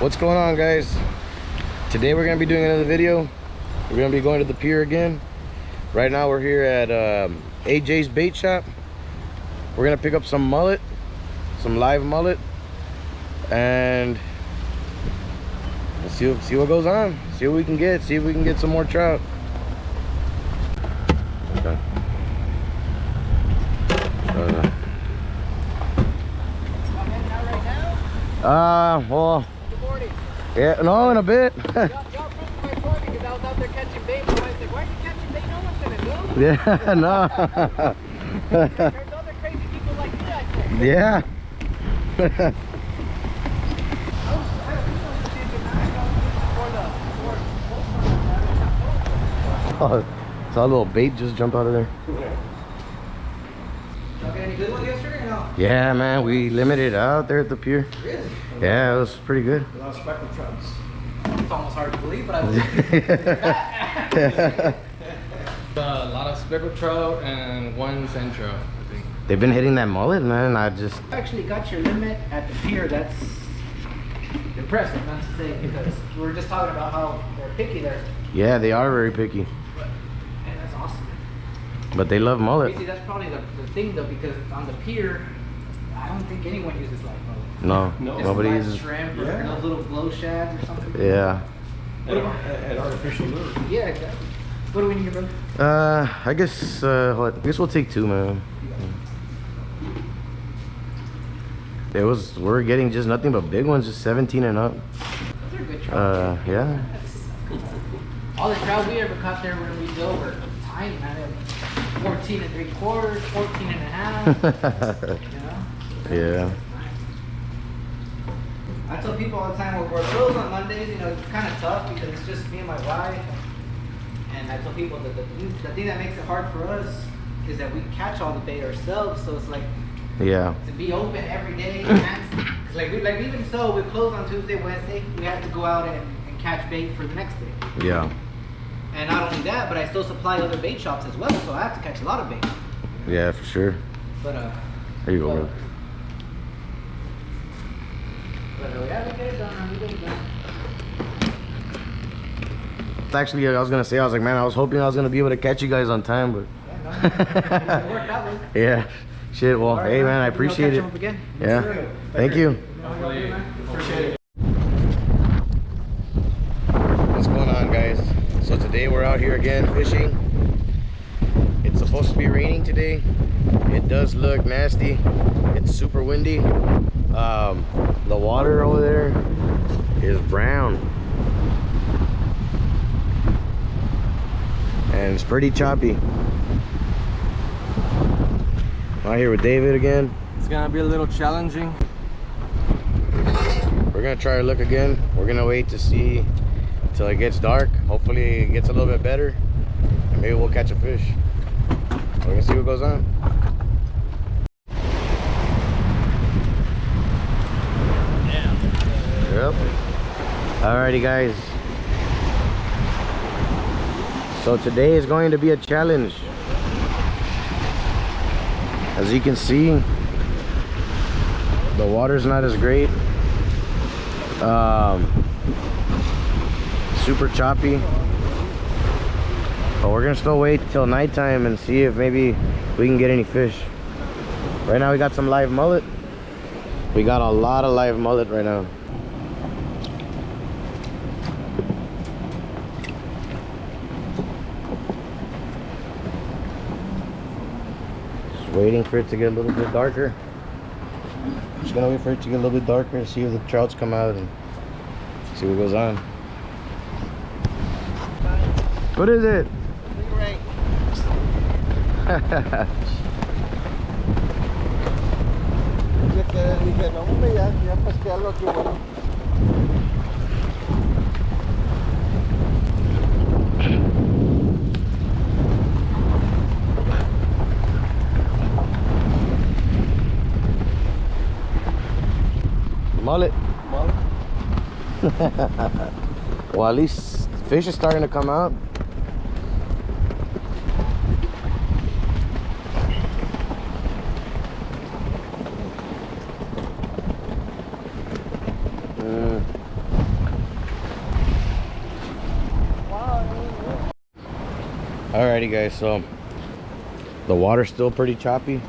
What's going on, guys? Today we're gonna be doing another video. We're gonna be going to the pier again. Right now we're here at AJ's bait shop. We're gonna pick up some mullet, some live mullet, and let's see what goes on. See what we can get. See if we can get some more trout. Okay. Well, yeah, no, in a bit. Y'all proved my point because I was out there catching bait. My wife's like, why are you catching bait? No one's gonna do it. Yeah, no. There's other crazy people like you out there. Yeah. Oh, saw a little bait just jump out of there. Y'all get any good ones yesterday or no? Yeah, man, we limited out there at the pier. Really? Yeah, it was pretty good. A lot of speckled trouts. It's almost hard to believe, but I was A lot of speckled trout and one sand trout, I think. They've been hitting that mullet, man. I just... You actually got your limit at the pier. That's impressive, not to say, because we were just talking about how they're picky there. Yeah, they are very picky. And that's awesome. But they love mullet. See, that's probably the thing though, because on the pier, I don't think anyone uses live mullet. No, Just nobody live uses... shrimp or those little glow shads or something. Yeah. An artificial lure. Yeah, exactly. What do we need, bro? I guess, what? I guess we'll take two, man. We're getting just nothing but big ones, just 17 and up. Those are good trout. Yeah. All the trout we ever caught there when we go were tiny, man. 14 and 3/4, 14 and a half. You know? Yeah. I tell people all the time, we're closed on Mondays, you know, it's kind of tough because it's just me and my wife. And I tell people that the thing that makes it hard for us is that we catch all the bait ourselves. So it's like, Yeah. to be open every day, cause like even so, we close on Tuesday, Wednesday, we have to go out and catch bait for the next day. Yeah. And not only that, but I still supply other bait shops as well, so I have to catch a lot of bait. Yeah, for sure. But There you go, bro. we haven't get it done. We get it done. Actually, I was gonna say, I was like, man, I was hoping I was gonna be able to catch you guys on time, but Yeah, no, it worked out. yeah. Shit. Well, All right, hey, man, I appreciate it. Again. Yeah. Thank you. Appreciate it. What's going on, guys? So today we're out here again fishing. It's supposed to be raining today. It does look nasty. It's super windy. The water over there is brown and it's pretty choppy. Out here with David again. It's gonna be a little challenging. We're gonna try our luck again. We're gonna wait to see till it gets dark. Hopefully it gets a little bit better and maybe we'll catch a fish. We're gonna see what goes on. Yep. Alrighty, guys. So today is going to be a challenge. As you can see, the water's not as great. Super choppy. But we're gonna still wait till nighttime and see if maybe we can get any fish. Right now we got some live mullet. We got a lot of live mullet right now. Just waiting for it to get a little bit darker. Just gonna wait for it to get a little bit darker and see if the trouts come out and see what goes on. What is it? Mullet. Well, at least fish is starting to come out. Alrighty guys, so the water's still pretty choppy.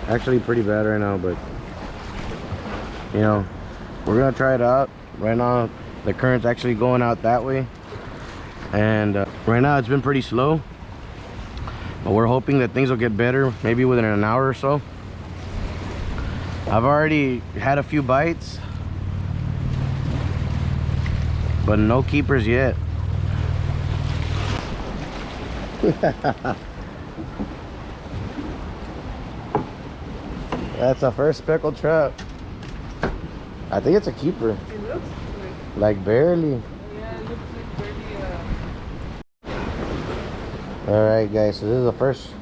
Actually pretty bad right now, but you know, we're gonna try it out. Right now the current's actually going out that way, and right now it's been pretty slow, but we're hoping that things will get better maybe within an hour or so. I've already had a few bites, but no keepers yet. That's our first speckled trout. I think it's a keeper. It looks Like barely. yeah, it looks like barely. Alright guys, so this is the first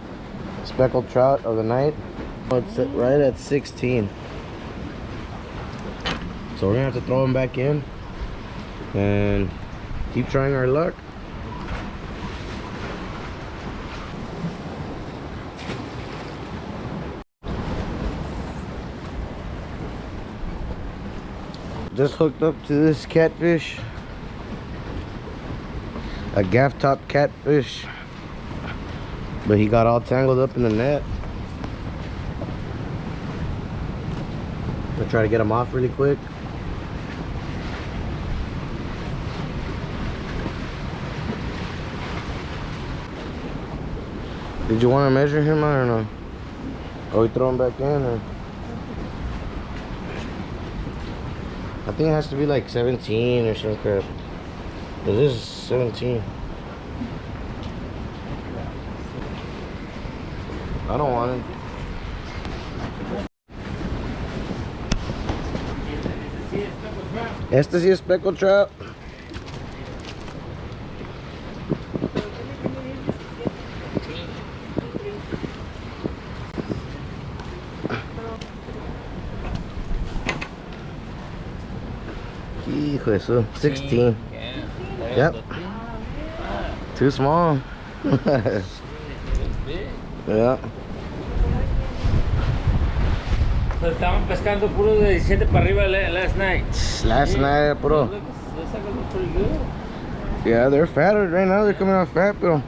speckled trout of the night. It's right at 16. So we're gonna have to throw him back in and keep trying our luck. Just hooked up to this catfish, a gaff top catfish, but he got all tangled up in the net. I'm gonna try to get him off really quick. Did you want to measure him out or no? Or we throw him back in, or? I think it has to be like 17 or some crap. This is 17. I don't want it. Este sí es speckled trout. Hijo de su, 16. Yep. Too small. Yeah. Pues estaban pescando puro de 17 para arriba last night. Last night, bro. Look, this one looks pretty good. Yeah, they're fatter right now. They're coming out fat, bro.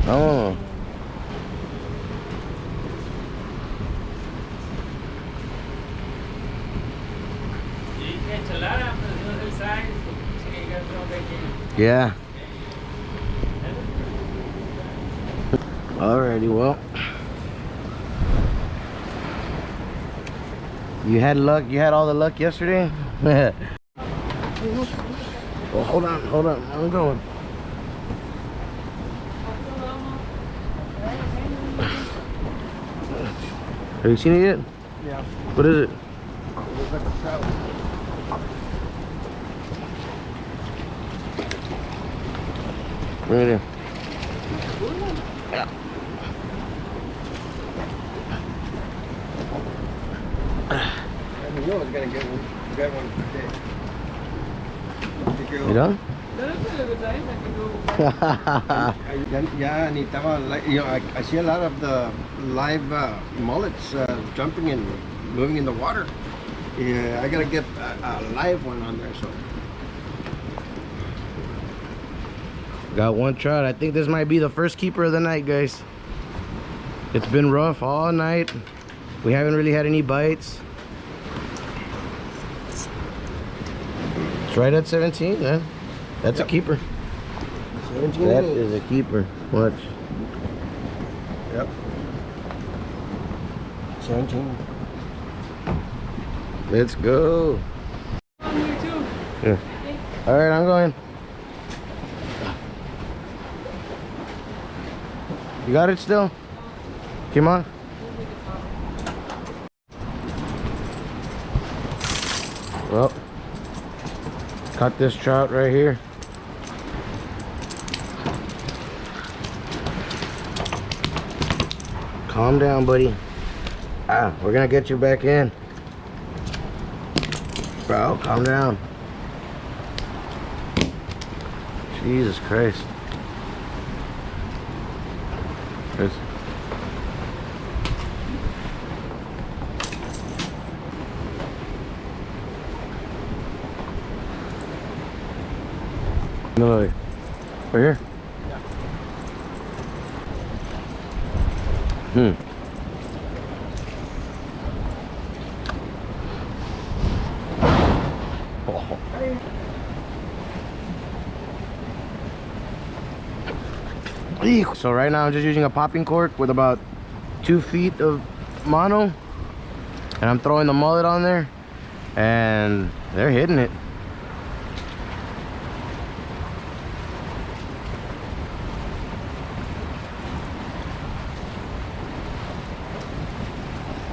Oh. You catch a lot of them, but the size. So you got to throw back in. Yeah. Alrighty, well. You had luck. You had all the luck yesterday. Well, hold on. I'm going. Have you seen it yet? Yeah. What is it? Looks like a trout. Bring it in. I knew I was gonna get one. Get one today. You done? Yeah, necesitaba, you know, I see a lot of the live mullets jumping and moving in the water. Yeah, I gotta get a live one on there. So Got one trout. I think this might be the first keeper of the night, guys. It's been rough all night. We haven't really had any bites. It's right at 17, man. That's a keeper. 17 That it is a keeper. Watch. Yep. 17. Let's go. On here too. Yeah. All right, I'm going. You got it still? Come on. Well, caught this trout right here. Calm down, buddy. We're gonna get you back in. Bro, calm down. Jesus Christ. There's... No, right here? Hmm. So right now I'm just using a popping cork with about 2 feet of mono, and I'm throwing the mullet on there, and they're hitting it.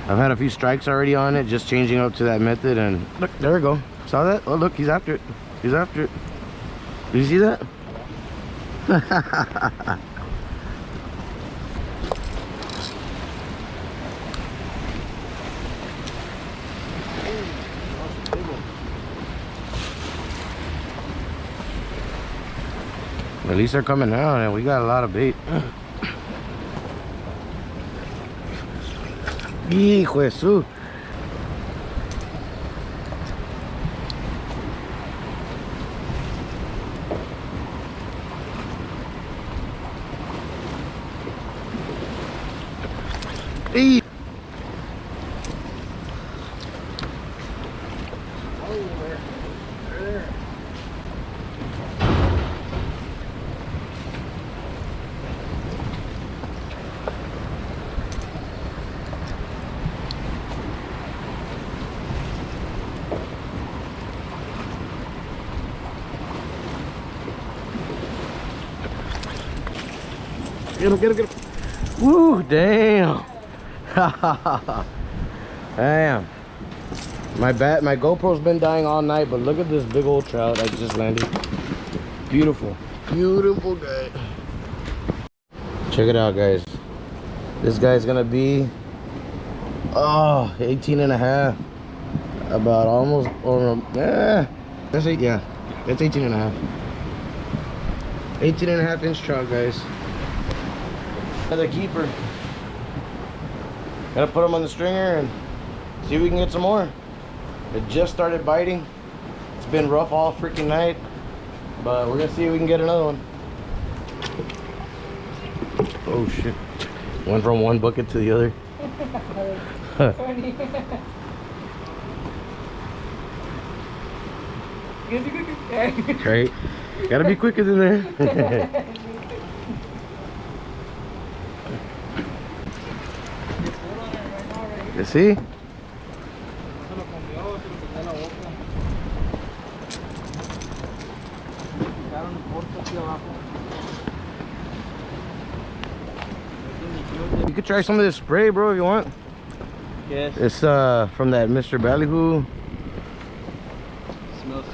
I've had a few strikes already on it, just changing up to that method, and look, there we go. Saw that? Oh look, he's after it. He's after it. Did you see that? At least they're coming out, and we got a lot of bait. Hijo de su. Hey. Get him, get him, get him. Woo, damn. Damn. My GoPro's been dying all night, but look at this big old trout I just landed. Beautiful. Beautiful guy. Check it out, guys. This guy's gonna be 18 and a half. About almost, or that's 8, yeah. That's 18 and a half. 18 and a half inch trout, guys. Another keeper. Gotta put them on the stringer and see if we can get some more. It just started biting. It's been rough all freaking night, but we're gonna see if we can get another one. Oh shit. Went from one bucket to the other. Right? Gotta be quicker than that. You see? You could try some of this spray, bro, if you want. Yes. It's from that Mr. Ballyhoo. Smells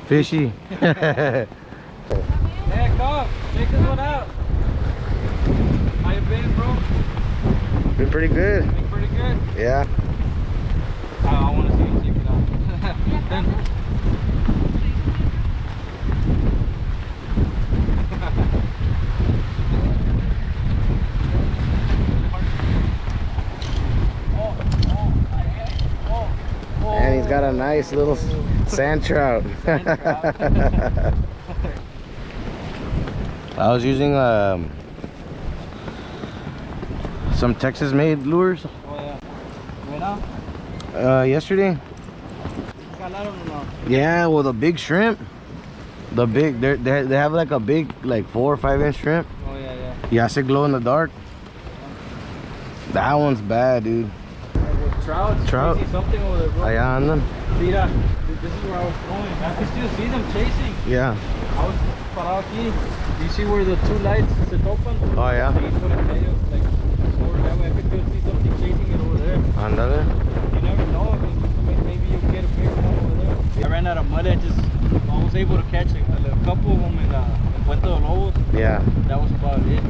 Fishy. Hey, come, check this one out. How you been, bro? Been pretty good. Been pretty good. Yeah. I want to see you keep it on. And he's got a nice little sand trout. I was using some Texas made lures Oh yeah. Right now? yesterday. Got a lot of them now. Yeah, well, the big shrimp, the big, they have like a big, like 4 or 5 inch shrimp. Oh yeah, yeah. Yeah, I said glow in the dark. That one's bad, dude. Trout. Trout. Chasing something over there, bro. Allá andan. Mira, this is where I was going. I can still see them chasing. Yeah. I was parado aquí. You see where the 2 lights se topan? Oh yeah. Ahí por el medio, like, over that way. I could still see something chasing it over there. Andale. You never know. I mean, maybe you'll get a big one over there. I ran out of mud. I was able to catch a couple of them in Puente de Lobos. Yeah. That was about it.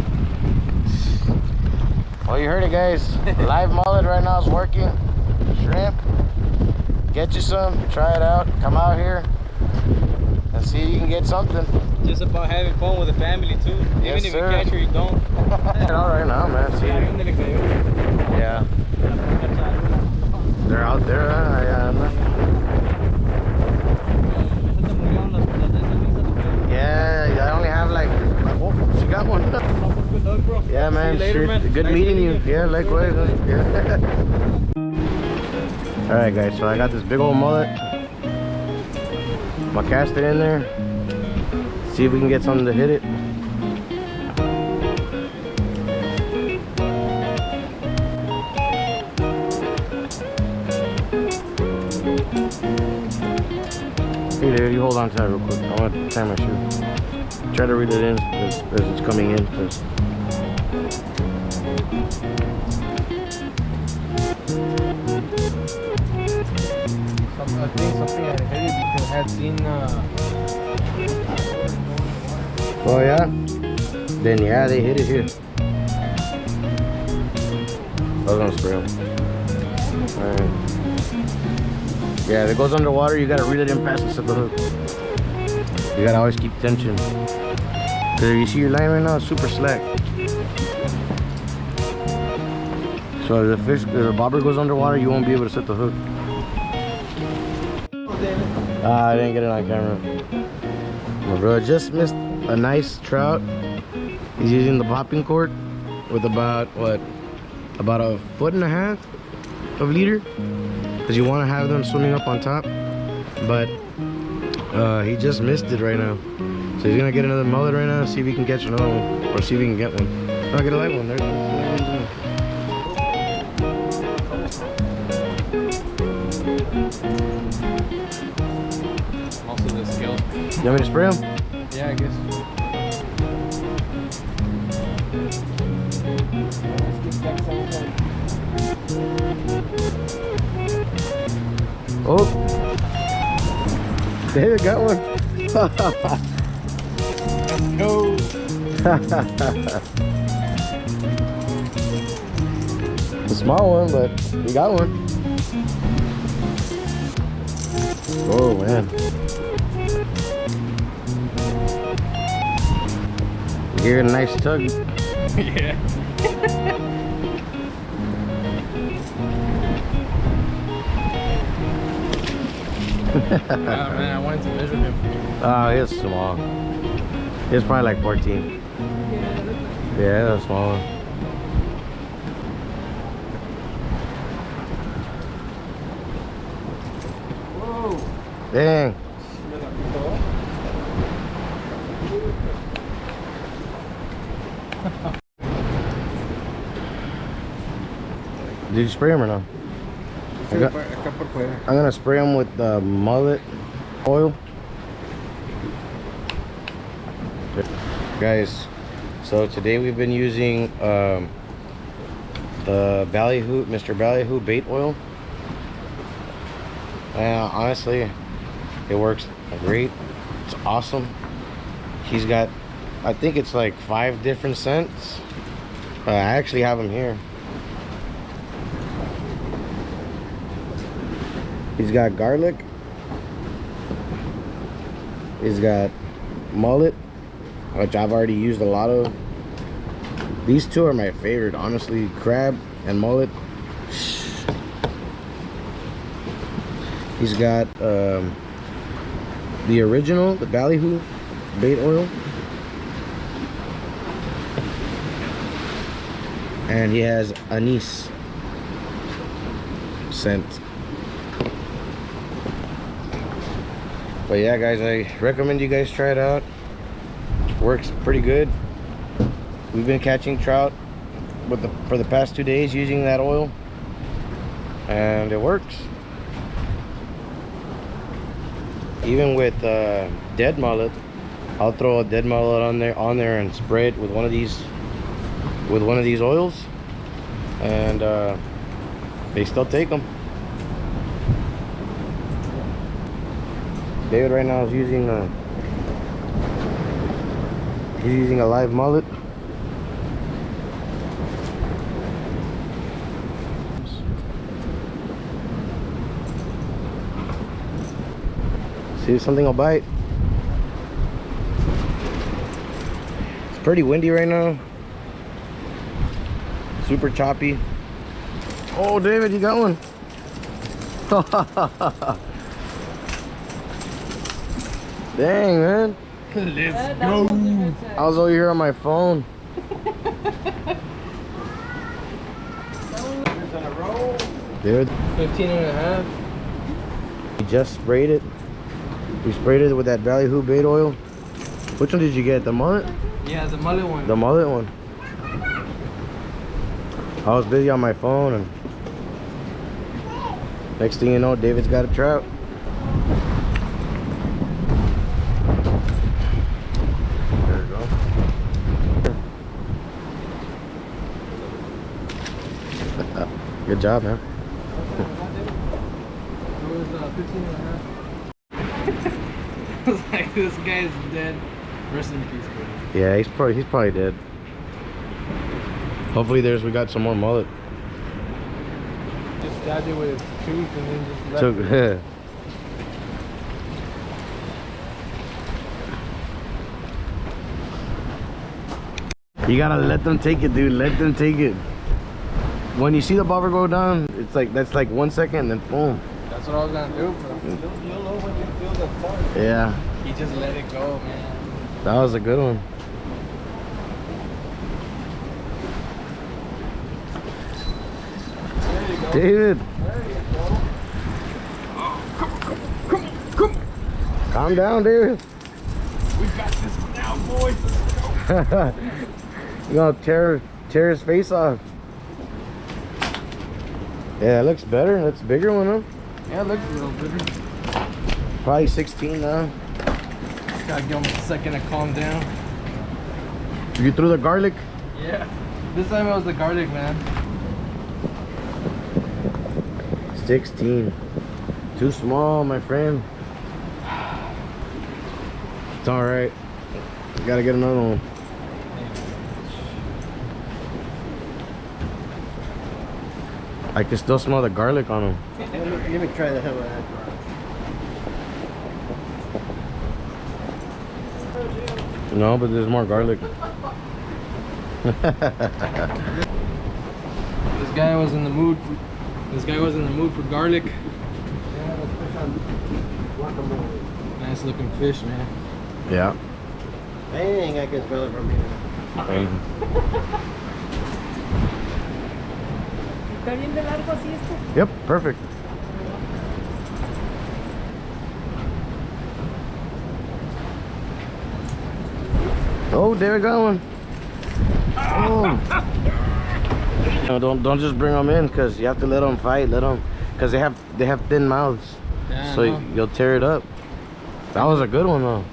Well, you heard it, guys. Live mullet right now is working. Shrimp. Get you some. Try it out. Come out here and see if you can get something. Just about having fun with the family too. Yes, Even if sir. you catch or you don't. All right now, man. See. Yeah. They're out there. Yeah. good Nice meeting you. meeting you. Yeah, likewise. Yeah. All right, guys. So I got this big old mullet. I'm gonna cast it in there. See if we can get something to hit it. Hey, dude, you hold on to that real quick. I want to tie my shoe. Try to read it in as it's coming in. Cause I think something I hit it because I had seen. oh yeah? Then yeah, they hit it here. I was gonna spray them. Alright. Yeah, if it goes underwater, you gotta reel it in fast and set the hook. You gotta always keep tension. Cause you see your line right now, it's super slack. So if if the bobber goes underwater, you won't be able to set the hook. I didn't get it on camera. My bro just missed a nice trout. He's using the popping cork with about what? About 1.5 feet of leader. Because you want to have them swimming up on top. But he just missed it right now. So he's gonna get another mullet right now, see if he can catch another one. Or see if he can get one. I'll get a light one. There's Also the skill. you want me to spray him? Yeah, I guess. Oh, David got one. Go. It's a small one, but he got one. Oh man. Give it a nice tug. Yeah. Man, I wanted to measure him. Oh, he's small. He's probably like 14. Yeah, that's a small one. Whoa. Dang. Did you spray him or no? Acá por fuera. I'm gonna spray him with the mullet oil. Guys, so today we've been using the Ballyhoo, Mr. Ballyhoo bait oil. And honestly, it works great. It's awesome. He's got, I think it's like 5 different scents. I actually have them here. He's got garlic. He's got mullet, which I've already used a lot of. These two are my favorite, honestly. Crab and mullet. He's got the original, the Ballyhoo bait oil. And he has anise scent. But yeah, guys, I recommend you guys try it out. Works pretty good. We've been catching trout for the past 2 days using that oil, and it works. Even with dead mullet, I'll throw a dead mullet on there and spray it with one of these oils, and they still take them. David right now is using a live mullet. See if something will bite. It's pretty windy right now. Super choppy. Oh, David, you got one. Dang, man. Let's go. I was over here on my phone. in a row. Dude, 15 and a half. we just sprayed it. We sprayed it with that Ballyhoo bait oil. Which one did you get? The mullet? Yeah, the mullet one. The mullet one. I was busy on my phone, and next thing you know, David's got a trout. There we go. Good job, man. It was 15 and a half. I was like, this guy's dead. Rest in peace, bro. Yeah, he's probably dead. Hopefully we got some more mullet. Just stabbed it with his tooth and then just left So, it. you gotta let them take it, dude. Let them take it. When you see the bobber go down, it's like that's like 1 second, and then boom. That's what I was gonna do, bro. You'll know when you feel the fun. Yeah, He just let it go, man. that was a good one. There you go. David, There you go. calm down, David. We got this one now, boys. Let's go. You gonna tear his face off. Yeah, it looks better. That's a bigger one, huh? Yeah, it looks a little bigger. Probably 16 now. Gotta give him a second to calm down. You threw the garlic? Yeah. This time it was the garlic, man. 16. Too small, my friend. It's alright. Gotta get another one. I can still smell the garlic on them. Let me try the hell out of that. No, but there's more garlic. This guy was in the mood. This guy was in the mood for garlic. Nice looking fish, man. Yeah. Dang, I can smell it from here. ¿Está bien de largo así esto? Yep, perfect. Oh, there we go one. Oh. No, don't just bring them in, because you have to let them fight. Let them, because they have thin mouths, Yeah, so I know. you'll tear it up. That was a good one though.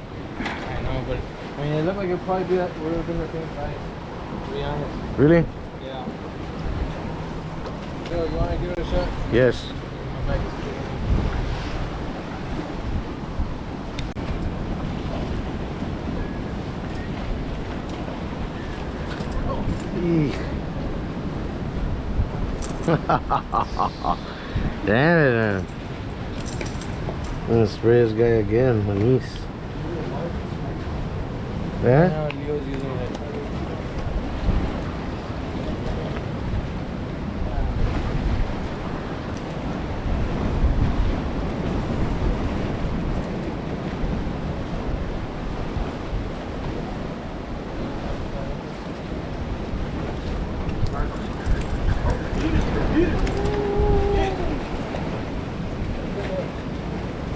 I know, but I mean, it looked like it'd probably be that would have been the same size. To be honest. Really? Yeah. Yo, you want to give it a shot? Yes. My bag is Eek. Damn it, man. I'm gonna spray this guy again, my niece. Yeah? Now Leo's using it.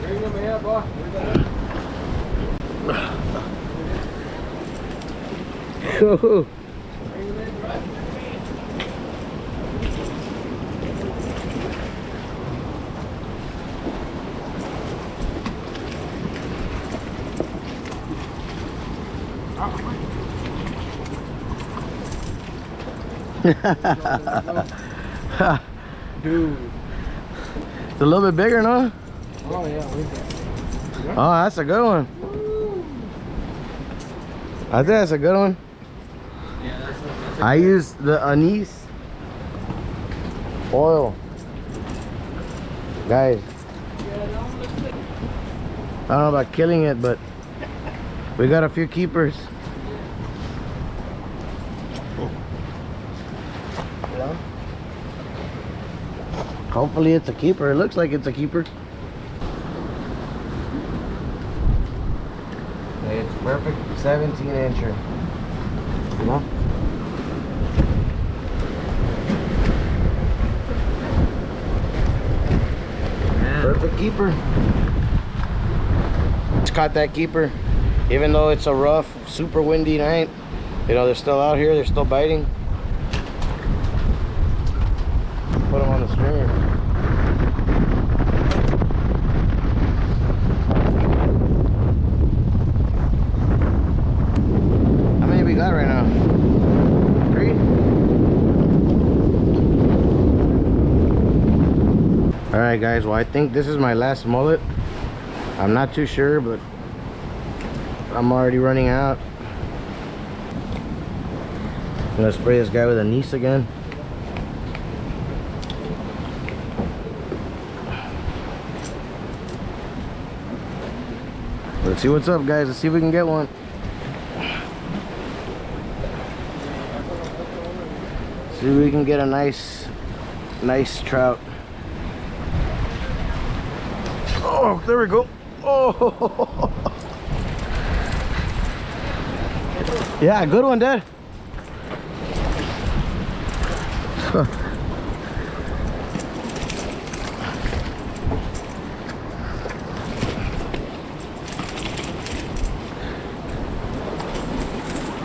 Bring him here, boy. Oh. Dude. It's a little bit bigger, no? Oh, yeah. Oh, that's a good one. I think that's a good one. Yeah, that's I use the anise oil. Guys, I don't know about killing it, but we got a few keepers. Hopefully it's a keeper. It looks like it's a keeper. It's perfect 17-incher. You know? quick keeper. Just caught that keeper. Even though it's a rough, super windy night, you know, they're still out here, they're still biting. Put them on the stringer. How many we got right now? 3? Alright guys, well I think this is my last mullet. I'm not too sure, but I'm already running out. I'm gonna spray this guy with anise again. Let's see what's up, guys. Let's see if we can get one. See if we can get a nice trout. Oh, there we go. Oh, yeah, good one, Dad.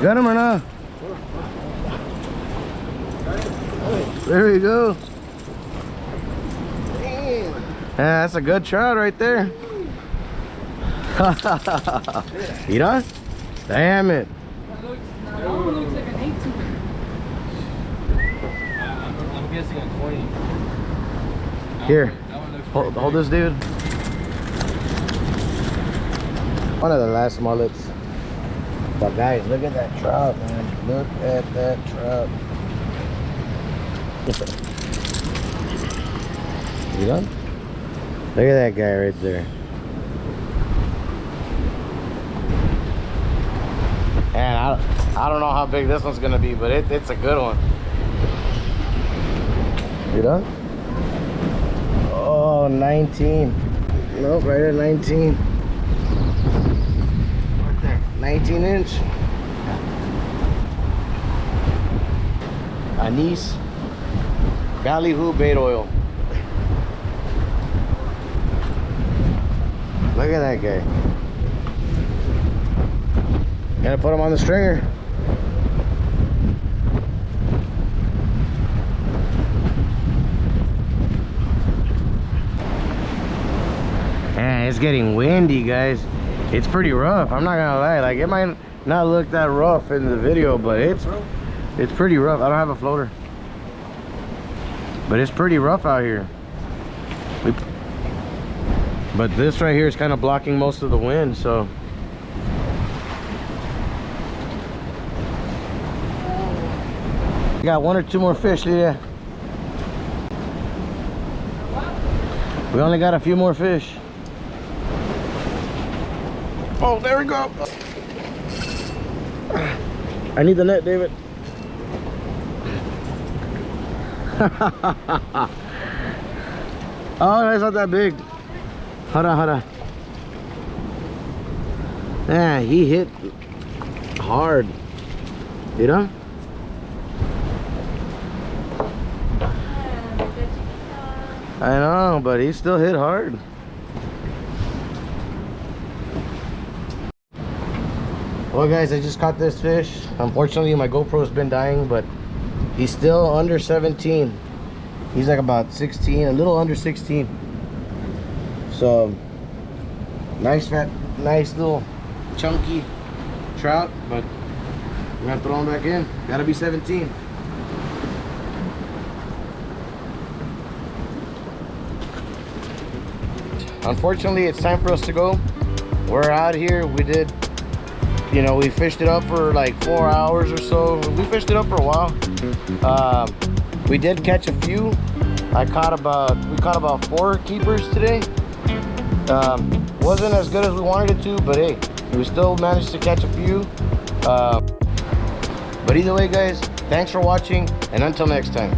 Got him or not? There we go. Yeah, that's a good trout right there. You done? Damn it. That one looks like an 18. I'm guessing a 20. Here, That one looks hold this, dude. One of the last mullets. But guys, look at that trout, man. Look at that trout. You done? Look at that guy right there. Man, I don't know how big this one's gonna be, but it's a good one. You done? Oh, 19. Nope, right at 19. Right there. 19 inch. Anise ballyhoo bait oil. Look at that guy. Gotta put him on the stringer. Man, it's getting windy, guys. It's pretty rough. I'm not gonna lie. Like, it might not look that rough in the video, but it's pretty rough. I don't have a floater, but it's pretty rough out here. But this right here is kind of blocking most of the wind, so. We got 1 or 2 more fish, Lydia. We only got a few more fish. Oh, there we go. I need the net, David. Oh, that's not that big. Hold on. Yeah, he hit hard. You know? I know, but he still hit hard. Well guys, I just caught this fish. Unfortunately my GoPro's been dying, but he's still under 17. He's like about 16, a little under 16. So nice little chunky trout, but we're gonna throw him back in. Gotta be 17. Unfortunately, it's time for us to go. We're out here. We did, you know, we fished it up for like 4 hours or so. We fished it up for a while. We did catch a few. We caught about 4 keepers today. Wasn't as good as we wanted it to, but hey, we still managed to catch a few. But either way, guys, thanks for watching, and until next time.